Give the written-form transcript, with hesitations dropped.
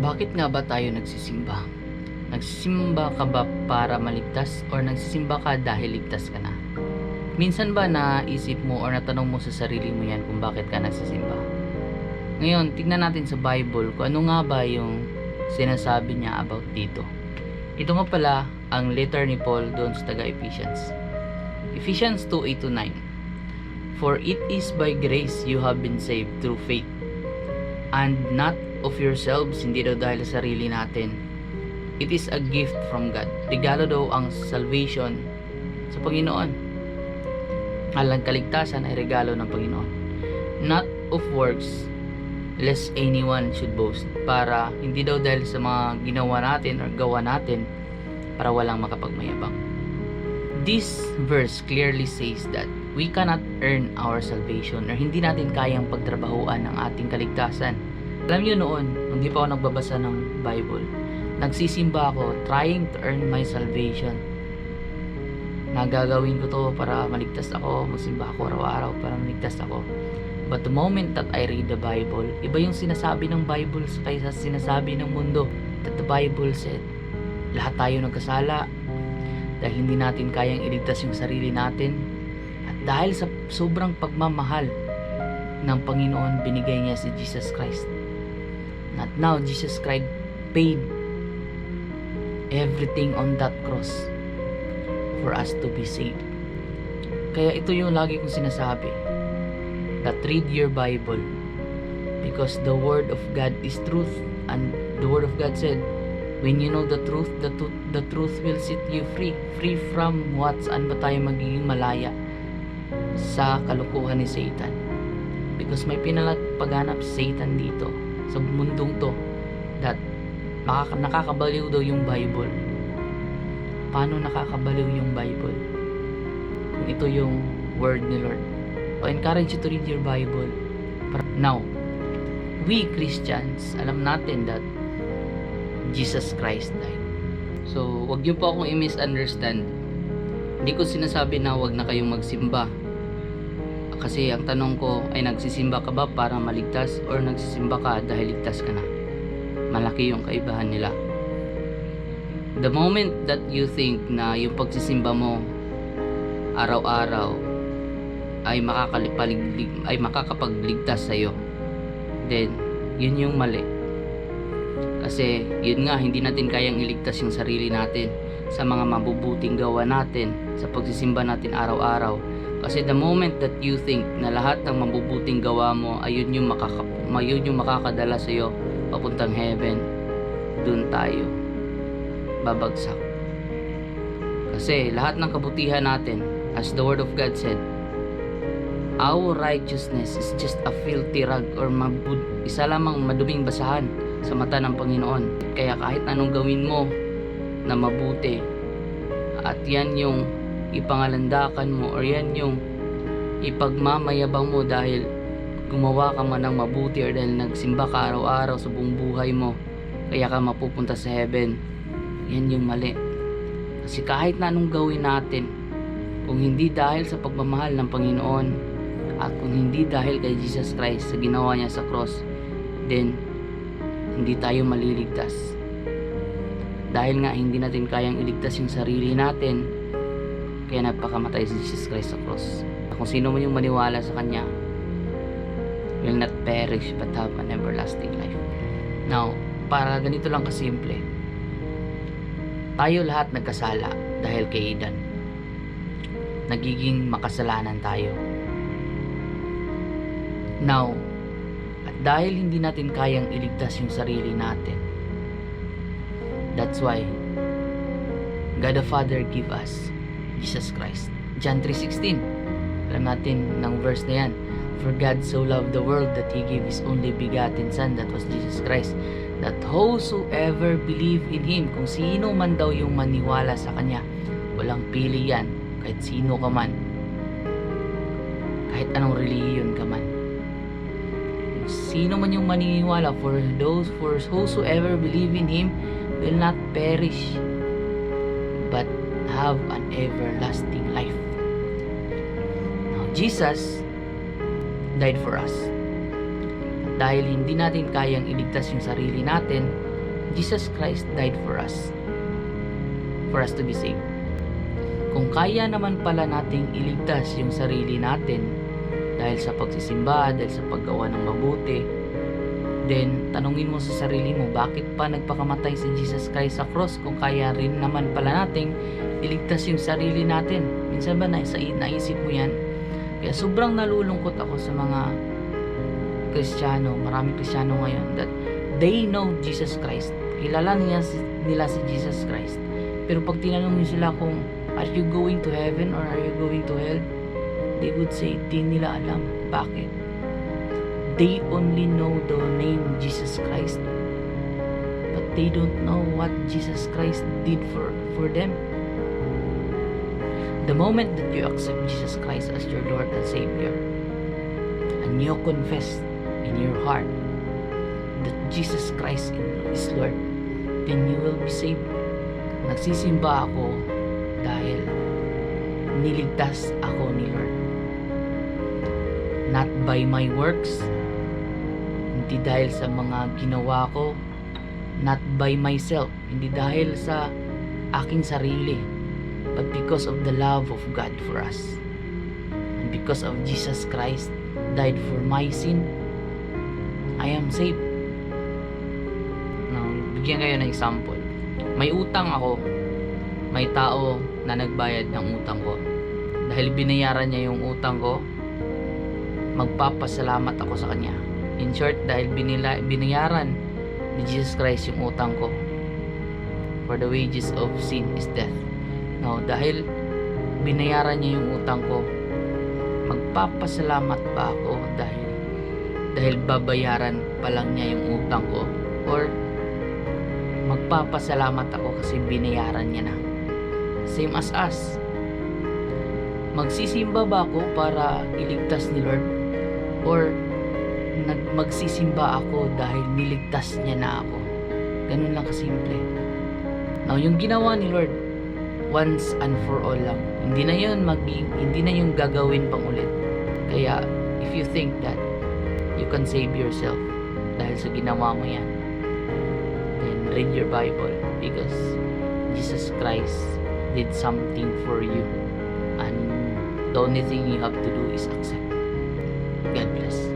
Bakit nga ba tayo nagsisimba? Nagsisimba ka ba para maligtas or nagsisimba ka dahil ligtas ka na? Minsan ba naisip mo or natanong mo sa sarili mo yan kung bakit ka nagsisimba? Ngayon, tignan natin sa Bible kung ano nga ba yung sinasabi niya about dito. Ito nga pala ang letter ni Paul doon sa taga-Ephesians. Ephesians 2:8-9. For it is by grace you have been saved through faith, and not of yourselves, hindi daw dahil sa sarili natin. It is a gift from God. Regalo daw ang salvation sa Panginoon. Ang kaligtasan ay regalo ng Panginoon. Not of works, lest anyone should boast. Para hindi daw dahil sa mga ginawa natin or gawa natin para walang makapagmayabang. This verse clearly says that we cannot earn our salvation or hindi natin kayang pagtrabahuan ang ating kaligtasan. Alam niyo noon, hindi pa ako nagbabasa ng Bible, nagsisimba ako trying to earn my salvation. Nagagawin ko to para maligtas ako, magsimba ako araw-araw para maligtas ako. But the moment that I read the Bible, iba yung sinasabi ng Bible kaysa sinasabi ng mundo. That the Bible said, lahat tayo nagkasala dahil hindi natin kayang iligtas yung sarili natin. At dahil sa sobrang pagmamahal ng Panginoon, binigay niya si Jesus Christ. Not now, Jesus Christ paid everything on that cross for us to be saved. Kaya ito yung lagi kong sinasabi, that read your Bible, because the Word of God is truth, and the Word of God said, when you know the truth, the truth will set you free. Free from what? Saan ba tayo magiging malaya? Sa kalukuhan ni Satan. Because may pinapaghanap Satan dito sa mundong to, that nakakabaliw daw yung Bible. Paano nakakabaliw yung Bible? Kung ito yung word ni Lord. So, I encourage you to read your Bible. Now, we Christians, alam natin that Jesus Christ died. So, wag niyo po akong i-misunderstand. Hindi ko sinasabi na wag na kayong magsimba. Kasi ang tanong ko ay, nagsisimba ka ba para maligtas or nagsisimba ka dahil ligtas ka na? Malaki yung kaibahan nila. The moment that you think na yung pagsisimba mo araw-araw ay makakapagligtas sa'yo, then yun yung mali. Kasi yun nga, hindi natin kayang iligtas yung sarili natin sa mga mabubuting gawa natin, sa pagsisimba natin araw-araw. Kasi the moment that you think na lahat ng mabubuting gawa mo ay yun yung makakadala sa iyo papuntang heaven, dun tayo babagsak. Kasi lahat ng kabutihan natin, as the Word of God said, our righteousness is just a filthy rag, or isa lamang maduming basahan sa mata ng Panginoon. Kaya kahit anong gawin mo na mabuti, at yan yung ipangalandakan mo, or yan yung ipagmamayabang mo dahil gumawa ka man ng mabuti, or dahil nagsimba ka araw-araw sa buong buhay mo, kaya ka mapupunta sa heaven, yan yung mali. Kasi kahit na anong gawin natin, kung hindi dahil sa pagmamahal ng Panginoon, at kung hindi dahil kay Jesus Christ sa ginawa niya sa cross, then hindi tayo maliligtas. Dahil nga hindi natin kayang iligtas yung sarili natin, kaya nagpakamatay si Jesus Christ sa cross. Kung sino man yung maniwala sa Kanya will not perish but have an everlasting life. Now, para ganito lang kasimple, tayo lahat nagkasala dahil kay Adan. Nagiging makasalanan tayo. Now, at dahil hindi natin kayang iligtas yung sarili natin, that's why God the Father give us Jesus Christ. John 3:16. Alam natin ng verse na yan. For God so loved the world that He gave His only begotten Son, that was Jesus Christ, that whosoever believe in Him, kung sino man daw yung maniwala sa Kanya, walang pili yan, kahit sino ka man, kahit anong relihiyon ka man, kung sino man yung maniniwala, for whosoever believe in Him will not perish but have an everlasting life. Now, Jesus died for us. Dahil hindi natin kayang iligtas yung sarili natin, Jesus Christ died for us to be saved. Kung kaya naman pala nating iligtas yung sarili natin dahil sa pagsisimba, dahil sa paggawa ng mabuti, then tanungin mo sa sarili mo, bakit pa nagpakamatay si Jesus Christ sa cross kung kaya rin naman pala nating iligtas yung sarili natin? Minsan ba naisip mo yan? Kaya sobrang nalulungkot ako sa mga Kristiyano, maraming Kristiyano ngayon, that they know Jesus Christ. Kilala nila si Jesus Christ. Pero pag tinanong niyo sila kung are you going to heaven or are you going to hell, they would say di nila alam. Bakit? They only know the name Jesus Christ, but they don't know what Jesus Christ did for them. The moment that you accept Jesus Christ as your Lord and Savior, and you confess in your heart that Jesus Christ is Lord, then you will be saved. Nagsisimba ako dahil niligtas ako ni Lord. Not by my works, hindi dahil sa mga ginawa ko, not by myself, hindi dahil sa aking sarili, but because of the love of God for us. And because of Jesus Christ died for my sin, I am saved. Now, bigyan kayo ng example. May utang ako, may tao na nagbayad ng utang ko. Dahil binayaran niya yung utang ko, magpapasalamat ako sa kanya. In short, dahil binayaran ni Jesus Christ yung utang ko. For the wages of sin is death. Now, dahil binayaran niya yung utang ko, magpapasalamat ba ako dahil babayaran pa lang niya yung utang ko? Or magpapasalamat ako kasi binayaran niya na? Same as us. Magsisimba ba ako para iligtas ni Lord? Or magsisimba ako dahil niligtas niya na ako? Ganun lang kasimple. Now, yung ginawa ni Lord, once and for all lang. Hindi na yung gagawin pang ulit. Kaya, if you think that you can save yourself dahil sa ginawa mo yan, then read your Bible, because Jesus Christ did something for you, and the only thing you have to do is accept. God bless.